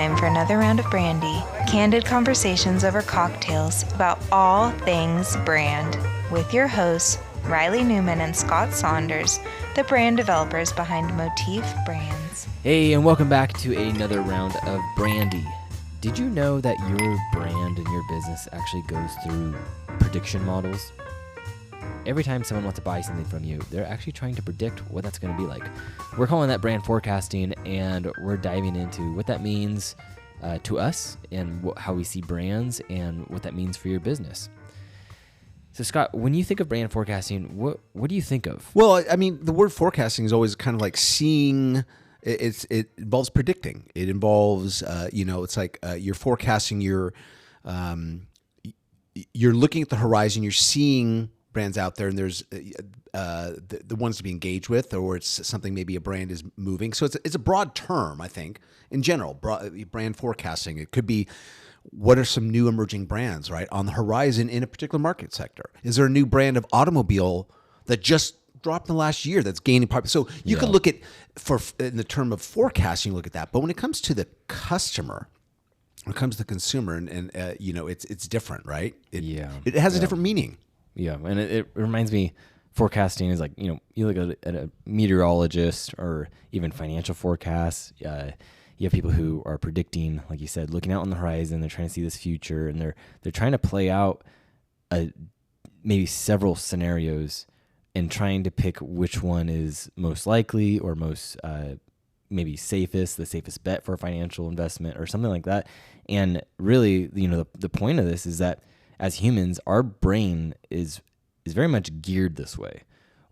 time for another round of Brandy. Candid conversations over cocktails about all things brand. With your hosts, Reilly Newman and Scott Saunders, the brand developers behind Motif Brands. Hey, and welcome back to another round of Brandy. Did you know that your brand and your business actually goes through prediction models? Every time someone wants to buy something from you, they're actually trying to predict what that's going to be like. We're calling that brand forecasting, and we're diving into what that means to us and how we see brands and what that means for your business. So, Scott, when you think of brand forecasting, what do you think of? Well, I mean, the word forecasting is always kind of like seeing. It involves predicting. It involves, it's like you're forecasting. You're looking at the horizon. You're seeing brands out there, and there's the ones to be engaged with, or it's something maybe a brand is moving. So it's a broad term, I think, in general, brand forecasting. It could be, what are some new emerging brands, right, on the horizon in a particular market sector? Is there a new brand of automobile that just dropped in the last year that's gaining popularity? So you could look at, in the term of forecasting, look at that. But when it comes to the customer, when it comes to the consumer, and it's different, right? It has a different meaning. Yeah, and it reminds me, forecasting is like, you look at a meteorologist or even financial forecasts. You have people who are predicting, like you said, looking out on the horizon. They're trying to see this future, and they're trying to play out maybe several scenarios and trying to pick which one is most likely or most maybe the safest bet for a financial investment or something like that. And really, the point of this is that as humans, our brain is very much geared this way.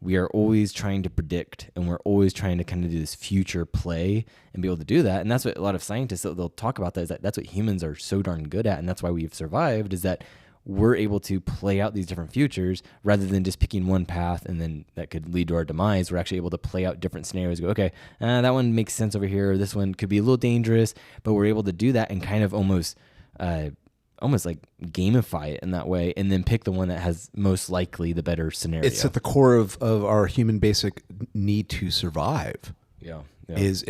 We are always trying to predict, and we're always trying to kind of do this future play and be able to do that. And that's what a lot of scientists, they'll talk about that, is that's what humans are so darn good at. And that's why we've survived, is that we're able to play out these different futures rather than just picking one path and then that could lead to our demise. We're actually able to play out different scenarios. Go, okay, that one makes sense over here. This one could be a little dangerous, but we're able to do that and kind of almost like gamify it in that way, and then pick the one that has most likely the better scenario. It's at the core of our human basic need to survive. Yeah. Is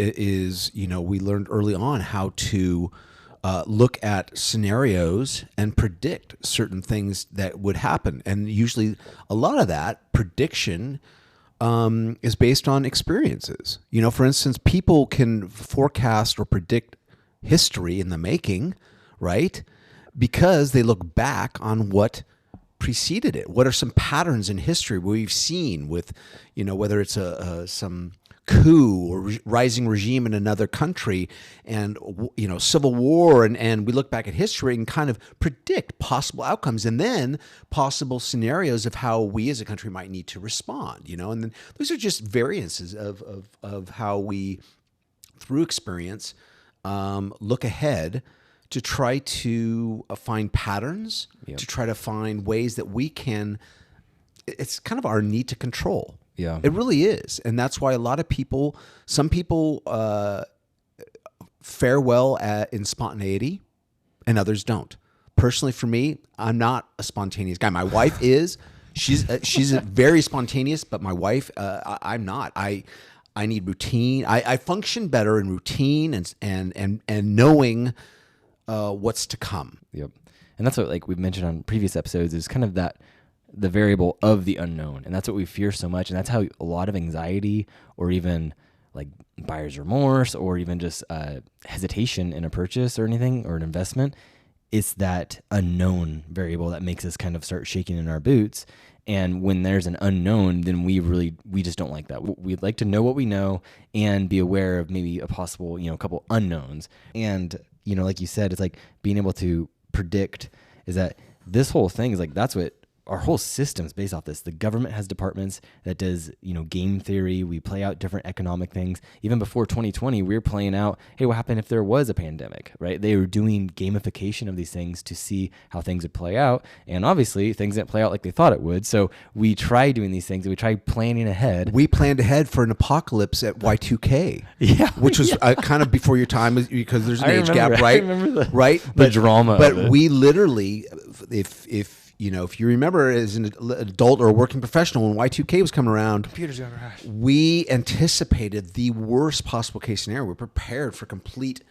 we learned early on how to look at scenarios and predict certain things that would happen, and usually a lot of that prediction is based on experiences. For instance, people can forecast or predict history in the making, right? Because they look back on what preceded it. What are some patterns in history we've seen with, whether it's some coup or rising regime in another country, and civil war, and we look back at history and kind of predict possible outcomes and then possible scenarios of how we as a country might need to respond. And then those are just variances of how we, through experience, look ahead to try to find patterns, to try to find ways that we can. It's kind of our need to control. Yeah, it really is, and that's why some people fare well in spontaneity, and others don't. Personally, for me, I'm not a spontaneous guy. My wife is. She's very spontaneous, but my wife, I'm not. I need routine. I function better in routine and knowing what's to come. Yep. And that's what, we've mentioned on previous episodes, is kind of the variable of the unknown. And that's what we fear so much. And that's how a lot of anxiety, or even like buyer's remorse, or even just hesitation in a purchase or anything, or an investment, it's that unknown variable that makes us kind of start shaking in our boots. And when there's an unknown, then we just don't like that. We'd like to know what we know and be aware of maybe a possible, a couple unknowns. And like you said, it's like being able to predict, is that this whole thing is like, that's what our whole system's based off this. The government has departments that does, game theory. We play out different economic things. Even before 2020, we were playing out, hey, what happened if there was a pandemic, right? They were doing gamification of these things to see how things would play out. And obviously, things didn't play out like they thought it would. So we tried doing these things, and we tried planning ahead. We planned ahead for an apocalypse at Y2K. Yeah. Which was kind of before your time, because there's an age gap, right? I remember the drama But of it. we literally, if you remember, as an adult or a working professional, when Y2K was coming around, computers got crashed. We anticipated the worst possible case scenario. We were prepared for complete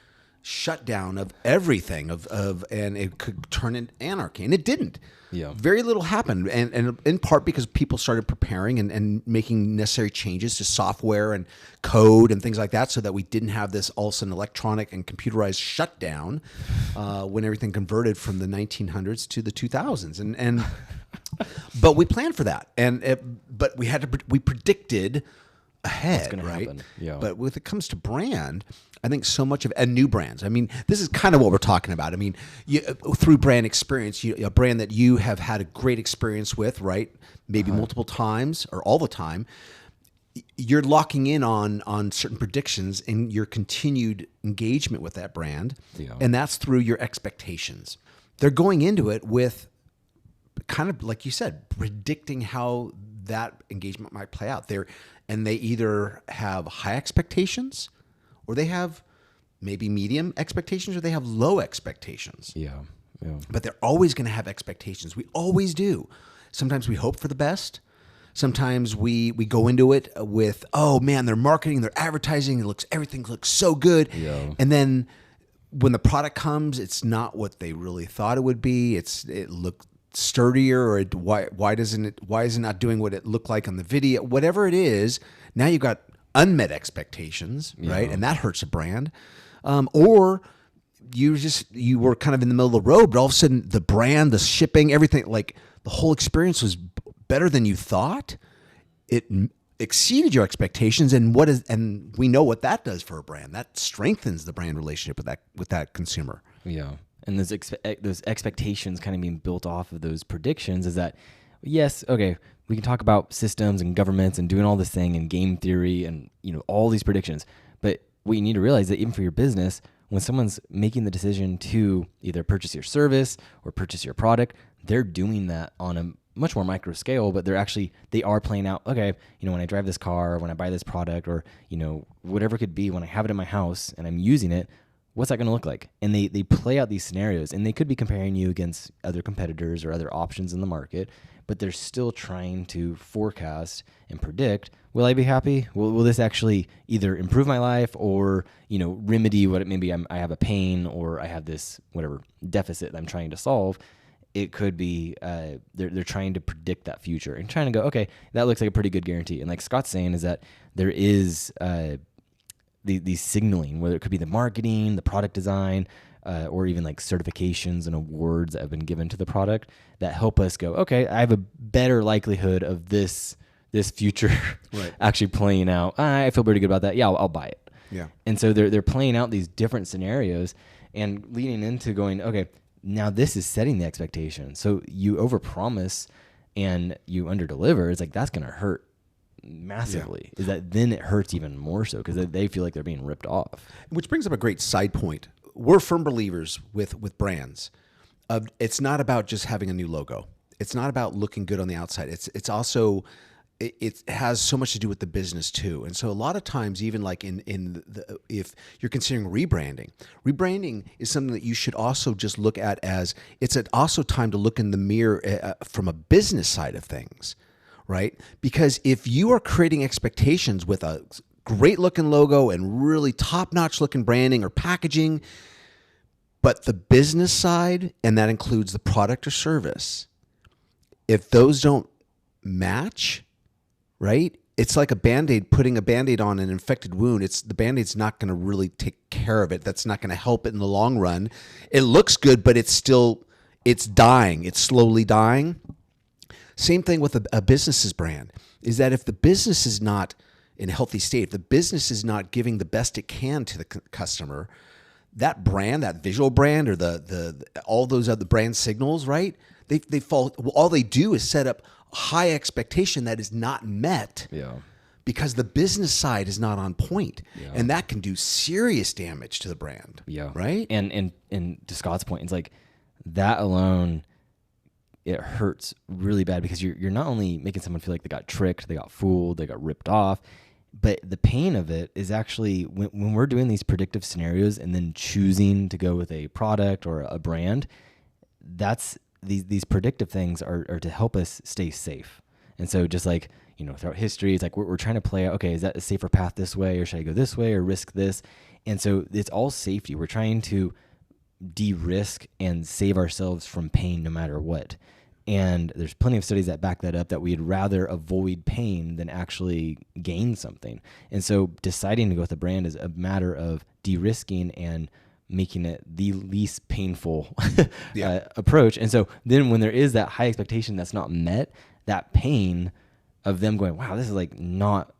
shutdown of everything and it could turn into anarchy, and it didn't. Yeah. Very little happened, and in part because people started preparing and making necessary changes to software and code and things like that, so that we didn't have this all of a sudden electronic and computerized shutdown when everything converted from the 1900s to the 2000s, and but we planned for that, but we predicted ahead, right? Happen. Yeah. But when it comes to brand, I think so much of and new brands. I mean, this is kind of what we're talking about. I mean, through brand experience, a brand that you have had a great experience with, right? Maybe multiple times or all the time. You're locking in on certain predictions in your continued engagement with that brand, and that's through your expectations. They're going into it with kind of like you said, predicting how that engagement might play out. They either have high expectations, or they have maybe medium expectations, or they have low expectations. Yeah. But they're always going to have expectations. We always do. Sometimes we hope for the best. Sometimes we go into it with, oh man, they're marketing, they're advertising, everything looks so good. Yeah. And then when the product comes, it's not what they really thought it would be. It looked sturdier, or why is it not doing what it looked like on the video? Whatever it is, now you've got unmet expectations, right? And that hurts a brand. Or you were kind of in the middle of the road, but all of a sudden the brand, the shipping, everything, like the whole experience was better than you thought. It exceeded your expectations, and we know what that does for a brand. That strengthens the brand relationship with that consumer. Yeah. And those expectations kind of being built off of those predictions is that, yes, okay, we can talk about systems and governments and doing all this thing and game theory and, all these predictions. But what you need to realize that even for your business, when someone's making the decision to either purchase your service or purchase your product, they're doing that on a much more micro scale, but they are playing out, okay, when I drive this car, or when I buy this product, or, whatever it could be, when I have it in my house and I'm using it, what's that going to look like? And they play out these scenarios, and they could be comparing you against other competitors or other options in the market, but they're still trying to forecast and predict, will I be happy? Will this actually either improve my life or, remedy what it maybe I have a pain, or I have this whatever deficit that I'm trying to solve. It could be they're trying to predict that future and trying to go, okay, that looks like a pretty good guarantee. And like Scott's saying is that there is these signaling, whether it could be the marketing, the product design, or even like certifications and awards that have been given to the product that help us go, okay, I have a better likelihood of this future actually playing out. I feel pretty good about that. Yeah, I'll buy it. Yeah. And so they're playing out these different scenarios and leading into going, okay, now this is setting the expectation. So you overpromise and you underdeliver. It's like that's going to hurt massively. Is that then it hurts even more so because they feel like they're being ripped off. Which brings up a great side point. We're firm believers with brands. It's not about just having a new logo. It's not about looking good on the outside. It's also it has so much to do with the business too. And so a lot of times, even like if you're considering rebranding is something that you should also just look at as it's also time to look in the mirror from a business side of things, right? Because if you are creating expectations with a great looking logo and really top-notch looking branding or packaging, but the business side, and that includes the product or service, if those don't match, right? It's like a Band-Aid, putting a Band-Aid on an infected wound. The Band-Aid's not going to really take care of it. That's not going to help it in the long run. It looks good, but it's dying. It's slowly dying. Same thing with a business's brand, is that if the business is not in a healthy state, if the business is not giving the best it can to the customer, that brand, that visual brand, or the all those other brand signals, right? They fall. All they do is set up high expectation that is not met. Yeah. Because the business side is not on point, and that can do serious damage to the brand. Yeah. Right. And to Scott's point, it's like that alone, it hurts really bad because you're not only making someone feel like they got tricked, they got fooled, they got ripped off, but the pain of it is actually when we're doing these predictive scenarios and then choosing to go with a product or a brand, that's these predictive things are to help us stay safe And so just like, throughout history, it's like we're trying to play out, okay, is that a safer path this way, or should I go this way or risk this? And so it's all safety. We're trying to de-risk and save ourselves from pain no matter what. And there's plenty of studies that back that up, that we'd rather avoid pain than actually gain something. And so deciding to go with a brand is a matter of de-risking and making it the least painful approach. And so then when there is that high expectation that's not met, that pain of them going, wow, this is like not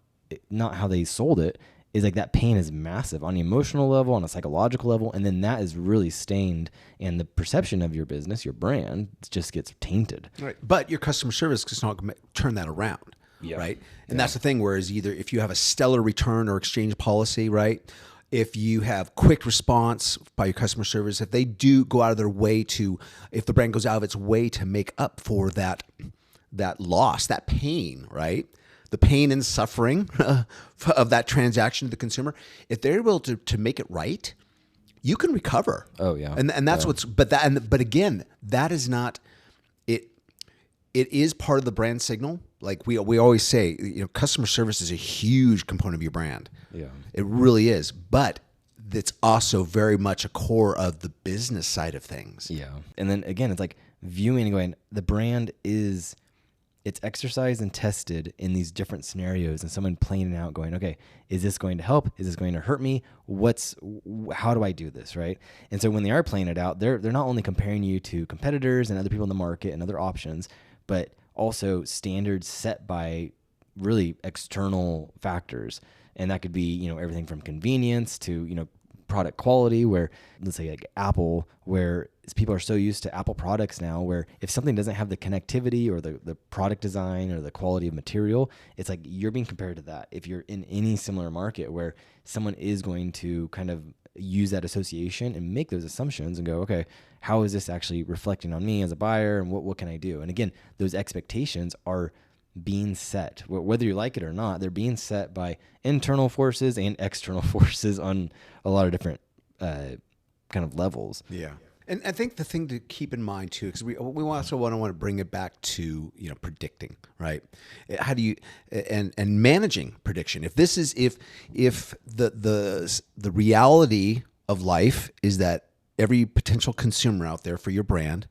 how they sold it, is like that pain is massive on the emotional level, on a psychological level. And then that is really stained, and the perception of your business, your brand, just gets tainted. Right. But your customer service is not going to turn that around. Yep. Right. And that's the thing, whereas either if you have a stellar return or exchange policy, right? If you have quick response by your customer service, if they do go out of their way if the brand goes out of its way to make up for that loss, that pain, right? The pain and suffering of that transaction to the consumer, if they're able to make it right, you can recover. Oh yeah. And that's but again, that is not it. It is part of the brand signal. Like we always say, customer service is a huge component of your brand. Yeah. It really is. But it's also very much a core of the business side of things. Yeah. And then again, it's like viewing and going, the brand it's exercised and tested in these different scenarios, and someone playing it out going, okay, is this going to help? Is this going to hurt me? How do I do this? Right. And so when they are playing it out, they're not only comparing you to competitors and other people in the market and other options, but also standards set by really external factors. And that could be, everything from convenience to, product quality, where let's say like Apple, where people are so used to Apple products now, where if something doesn't have the connectivity or the product design or the quality of material, it's like you're being compared to that. If you're in any similar market where someone is going to kind of use that association and make those assumptions and go, okay, how is this actually reflecting on me as a buyer, and what can I do? And again, those expectations are being set, whether you like it or not. They're being set by internal forces and external forces on a lot of different kind of levels. Yeah. And I think the thing to keep in mind too, because we also want to bring it back to predicting, right? How do you and managing prediction? If this is if the reality of life is that every potential consumer out there for your brand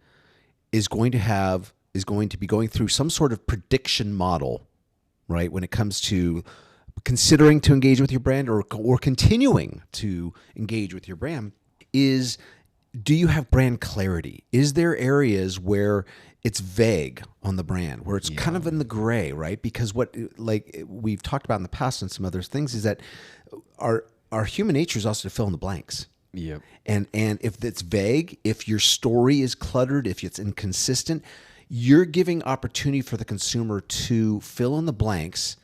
is going to be going through some sort of prediction model, right? When it comes to considering to engage with your brand or continuing to engage with your brand, do you have brand clarity? Is there areas where it's vague on the brand, where it's kind of in the gray, right? Because what, like we've talked about in the past and some other things, is that our human nature is also to fill in the blanks. Yep. And if it's vague, if your story is cluttered, if it's inconsistent, you're giving opportunity for the consumer to fill in the blanks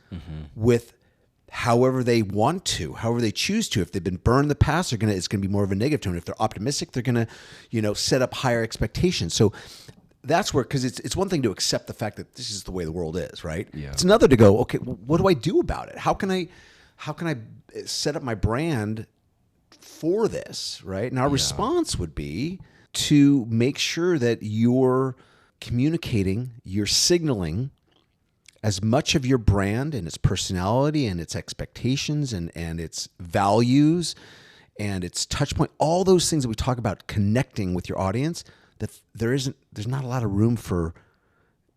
with however they want to, however they choose to. If they've been burned in the past, it's gonna be more of a negative tone. If they're optimistic, they're gonna, set up higher expectations. So that's where, because it's one thing to accept the fact that this is the way the world is, right? Yeah. It's another to go, okay, well, what do I do about it? How can I set up my brand for this, right? And our response would be to make sure that you're communicating, you're signaling as much of your brand and its personality and its expectations and its values and its touch point, all those things that we talk about connecting with your audience, that there's not a lot of room for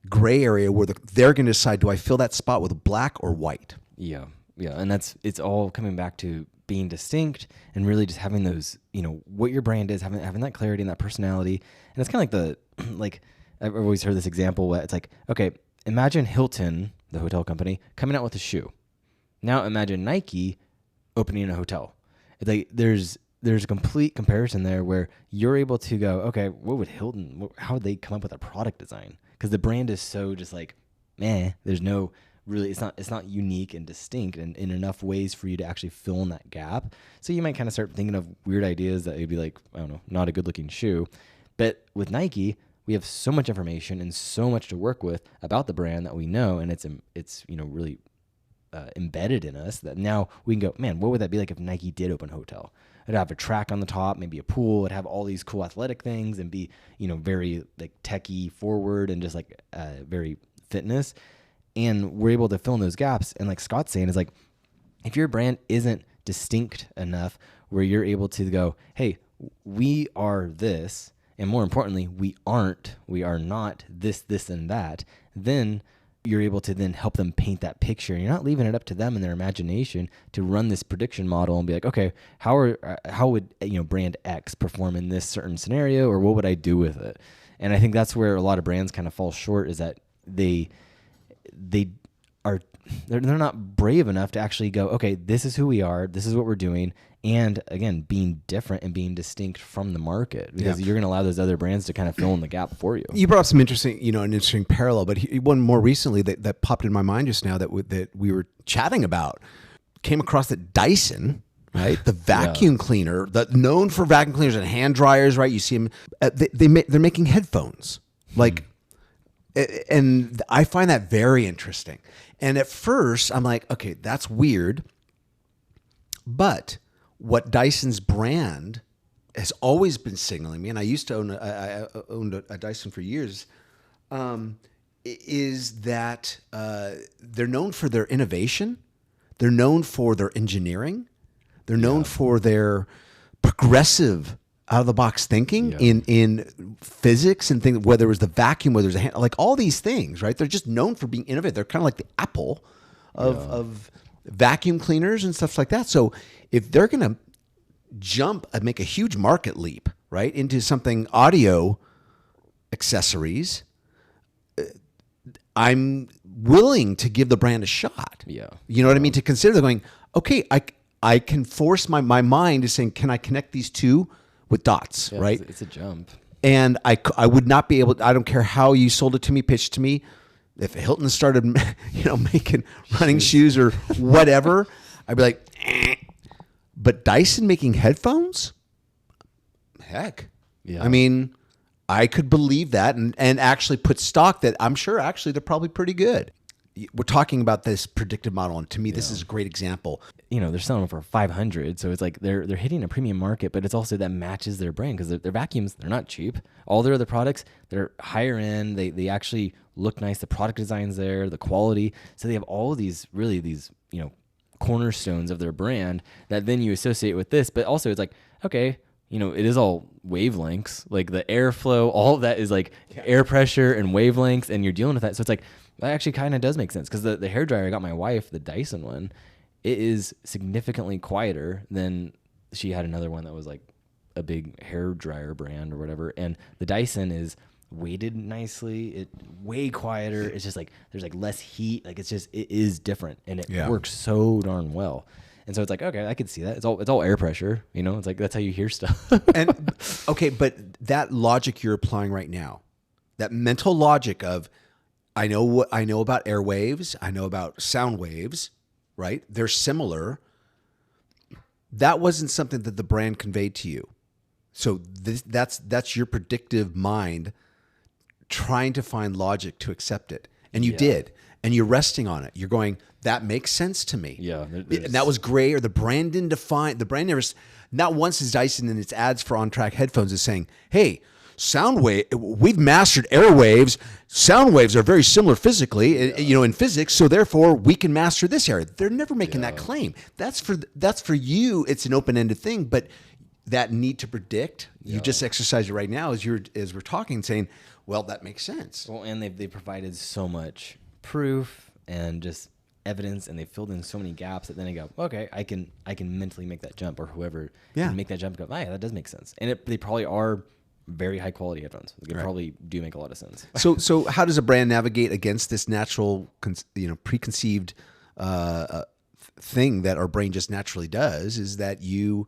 gray area where they're going to decide, do I fill that spot with black or white? Yeah. Yeah. And it's all coming back to being distinct and really just having those, what your brand is, having that clarity and that personality. And it's kind of like I've always heard this example where it's like, okay, imagine Hilton, the hotel company, coming out with a shoe. Now imagine Nike opening a hotel. It's like there's a complete comparison there where you're able to go, okay, what would Hilton, how would they come up with a product design? Because the brand is so just like, there's no really, it's not unique and distinct in enough ways for you to actually fill in that gap. So you might kind of start thinking of weird ideas that would be like, I don't know, not a good looking shoe. But with Nike, we have so much information and so much to work with about the brand that we know, and it's really embedded in us that now we can go, man, what would that be like if Nike did open a hotel? It'd have a track on the top, maybe a pool. It'd have all these cool athletic things and be, very like techie forward and just like very fitness. and we're able to fill in those gaps. And like Scott's saying is like, if your brand isn't distinct enough where you're able to go, hey, we are this, and more importantly, we are not this, and that, then you're able to then help them paint that picture. You're not leaving it up to them and their imagination to run this prediction model and be like, okay, how would brand X perform in this certain scenario, or what would I do with it? And I think that's where a lot of brands kind of fall short, is that they're not brave enough to actually go, okay, this is who we are, this is what we're doing, and again, being different and being distinct from the market, because you're going to allow those other brands to kind of fill in the gap for you. You brought up some interesting, an interesting parallel, but one more recently that popped in my mind just now that we were chatting about, came across that Dyson, right? The vacuum cleaner, known for vacuum cleaners and hand dryers, right? You see them, they're making headphones, like, and I find that very interesting. And at first I'm like, okay, that's weird. But what Dyson's brand has always been signaling me, and I used to own I owned a Dyson for years, is that they're known for their innovation. They're known for their engineering. They're known for their progressive, out of the box thinking in physics and things, whether it was the vacuum, whether it was a hand, like all these things, right? They're just known for being innovative. They're kind of like the Apple of vacuum cleaners and stuff like that. So if they're going to jump and make a huge market leap, right, into something audio accessories, I'm willing to give the brand a shot. Yeah. You know what I mean? To consider, they're going, okay, I can force my mind to saying, can I connect these two with dots, right? It's a jump. And I would not be able to, I don't care how you sold it to me, pitched to me. If Hilton started, making running shoes or whatever, I'd be like, eh. But Dyson making headphones? Heck. Yeah. I mean, I could believe that and actually put stock that I'm sure actually they're probably pretty good. We're talking about this predictive model, and to me, this is a great example. They're selling them for $500, so it's like they're hitting a premium market, but it's also that matches their brand, because their vacuums, they're not cheap. All their other products, they're higher end. They actually look nice. The product design's there, the quality. So they have all of these cornerstones of their brand that then you associate with this. But also, it's like, okay, it is all wavelengths, like the airflow, all of that is like air pressure and wavelengths, and you're dealing with that. So it's like, that actually kind of does make sense, because the hairdryer I got my wife, the Dyson one, it is significantly quieter than she had another one that was like a big hairdryer brand or whatever. And the Dyson is weighted nicely, it way quieter. It's just like there's like less heat. Like it is different, and it works so darn well. And so it's like, okay, I could see that. It's all air pressure, It's like that's how you hear stuff. And okay, but that logic you're applying right now, that mental logic of, I know what I know about airwaves, I know about sound waves, right? They're similar. That wasn't something that the brand conveyed to you. So that's your predictive mind trying to find logic to accept it. And you did. And you're resting on it. You're going, that makes sense to me. Yeah. And that was great. Or the brand didn't define, the brand never, not once is Dyson in its ads for on-track headphones is saying, hey, sound wave, we've mastered airwaves. Sound waves are very similar physically, in physics. So therefore we can master this area. They're never making that claim. That's for you. It's an open-ended thing, but that need to predict, you just exercise it right now as we're talking, saying, well, that makes sense. Well, and they provided so much proof and just evidence, and they filled in so many gaps that then I go, okay, I can mentally make that jump, or whoever can make that jump and go, yeah, that does make sense. And they probably are very high quality headphones. They probably do make a lot of sense. So how does a brand navigate against this natural, preconceived thing that our brain just naturally does? Is that you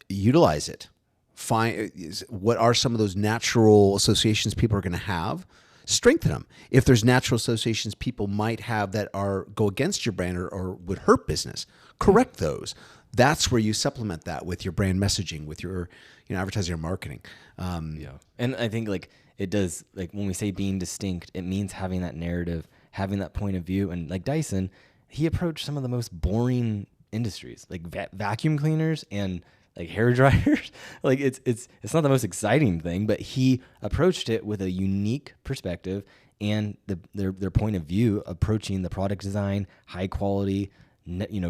utilize it. Find what are some of those natural associations people are going to have. Strengthen them. If there's natural associations people might have that go against your brand or would hurt business, correct those. That's where you supplement that with your brand messaging, with your advertising or marketing. And I think like it does, like when we say being distinct, it means having that narrative, having that point of view. And like Dyson, he approached some of the most boring industries, like vacuum cleaners and like hair dryers. Like it's not the most exciting thing, but he approached it with a unique perspective and their point of view, approaching the product design, high quality,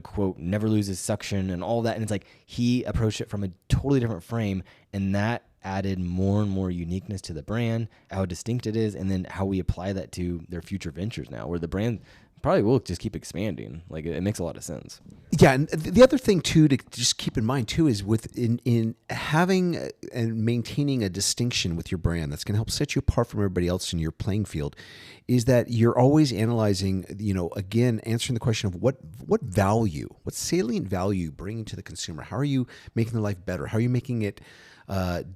quote, never loses suction and all that. And it's like he approached it from a totally different frame, and that added more and more uniqueness to the brand, how distinct it is, and then how we apply that to their future ventures now, where the brand probably will just keep expanding. Like it makes a lot of sense. Yeah, and the other thing too to just keep in mind too is in having and maintaining a distinction with your brand that's going to help set you apart from everybody else in your playing field, is that you're always analyzing, again, answering the question of what value, what salient value you bringing to the consumer. How are you making their life better? How are you making it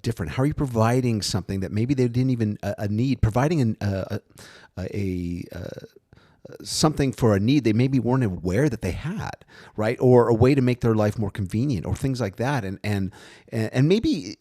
different? How are you providing something that maybe they didn't even need? Providing something for a need they maybe weren't aware that they had, right? Or a way to make their life more convenient, or things like that. And maybe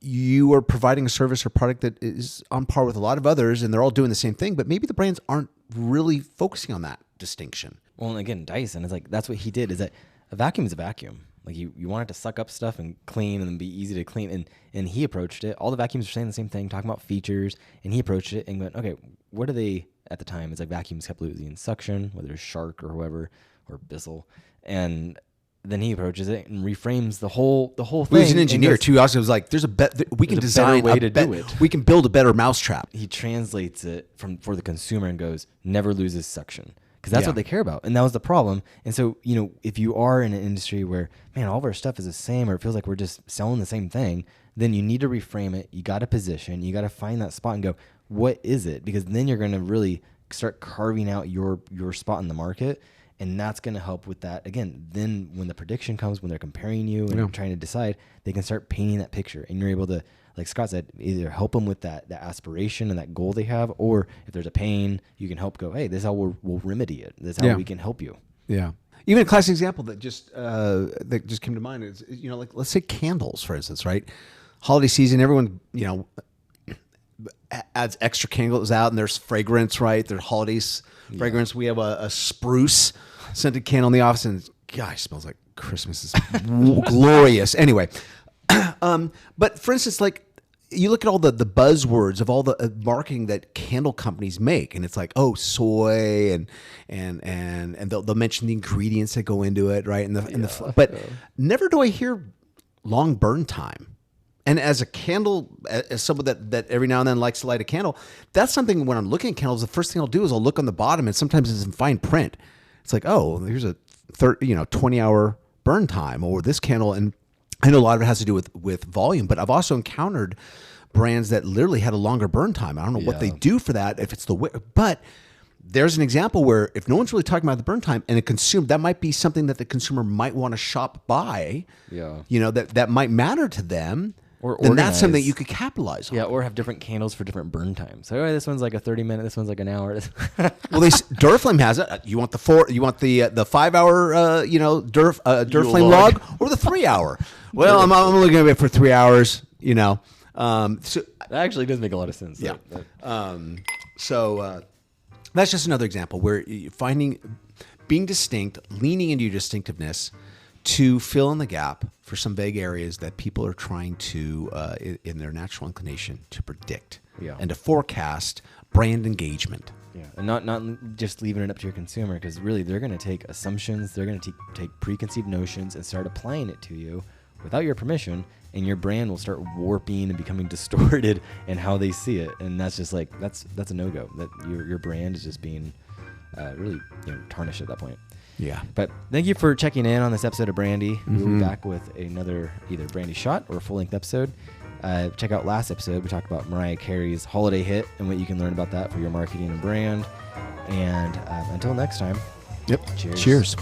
you are providing a service or product that is on par with a lot of others, and they're all doing the same thing, but maybe the brands aren't really focusing on that distinction. Well, and again, Dyson is like, that's what he did, is that a vacuum is a vacuum. Like you want it to suck up stuff and clean and be easy to clean. And he approached it. All the vacuums are saying the same thing, talking about features. And he approached it and went, okay, what are they at the time? It's like vacuums kept losing suction, whether it's Shark or whoever, or Bissell. And then he approaches it and reframes the whole thing. Well, he's an engineer too. Also, was like, there's we can design a way to do it. We can build a better mousetrap. He translates it for the consumer and goes, never loses suction. Because that's what they care about. And that was the problem. And so, if you are in an industry where, man, all of our stuff is the same, or it feels like we're just selling the same thing, then you need to reframe it. You got to position. You got to find that spot and go, what is it? Because then you're going to really start carving out your spot in the market. And that's going to help with that. Again, then when the prediction comes, when they're comparing you and trying to decide, they can start painting that picture. And you're able to, like Scott said, either help them with that aspiration and that goal they have, or if there's a pain, you can help go, hey, this is how we'll remedy it. This is how we can help you. Yeah. Even a classic example that just came to mind is, like let's say candles, for instance, right? Holiday season, everyone, adds extra candles out, and there's fragrance, right? There's holidays fragrance. We have a spruce scented candle in the office, and gosh, smells like Christmas. Is glorious. Anyway. But for instance, like you look at all the buzzwords of all the marketing that candle companies make, and it's like, oh, soy and they'll mention the ingredients that go into it, right? But never do I hear long burn time. And as a candle, as someone that every now and then likes to light a candle, that's something when I'm looking at candles, the first thing I'll do is I'll look on the bottom, and sometimes it's in fine print. It's like, oh, here's a 20-hour burn time, or this candle. And I know a lot of it has to do with volume, but I've also encountered brands that literally had a longer burn time. I don't know what they do for that, if it's but there's an example where if no one's really talking about the burn time, and that might be something that the consumer might want to shop by, that might matter to them. Or then that's something you could capitalize on. Yeah, or have different candles for different burn times. So this one's like a 30-minute, this one's like an hour. Well, Duraflame has it. You want the 5-hour Duraflame log, or the 3-hour? Well, I'm only going to be for 3 hours. So that actually does make a lot of sense. Yeah. So that's just another example where being distinct, leaning into your distinctiveness to fill in the gap for some vague areas that people are trying to, in their natural inclination, to predict and to forecast brand engagement. Yeah, and not just leaving it up to your consumer, because really they're going to take assumptions, they're going to take preconceived notions and start applying it to you without your permission, and your brand will start warping and becoming distorted in how they see it, and that's just like that's a no-go. That your brand is just being really tarnished at that point. Yeah. But thank you for checking in on this episode of Brandy. We'll be back with another either Brandy shot or full-length episode. Check out last episode. We talked about Mariah Carey's holiday hit and what you can learn about that for your marketing and brand. And until next time. Yep. Cheers. Cheers.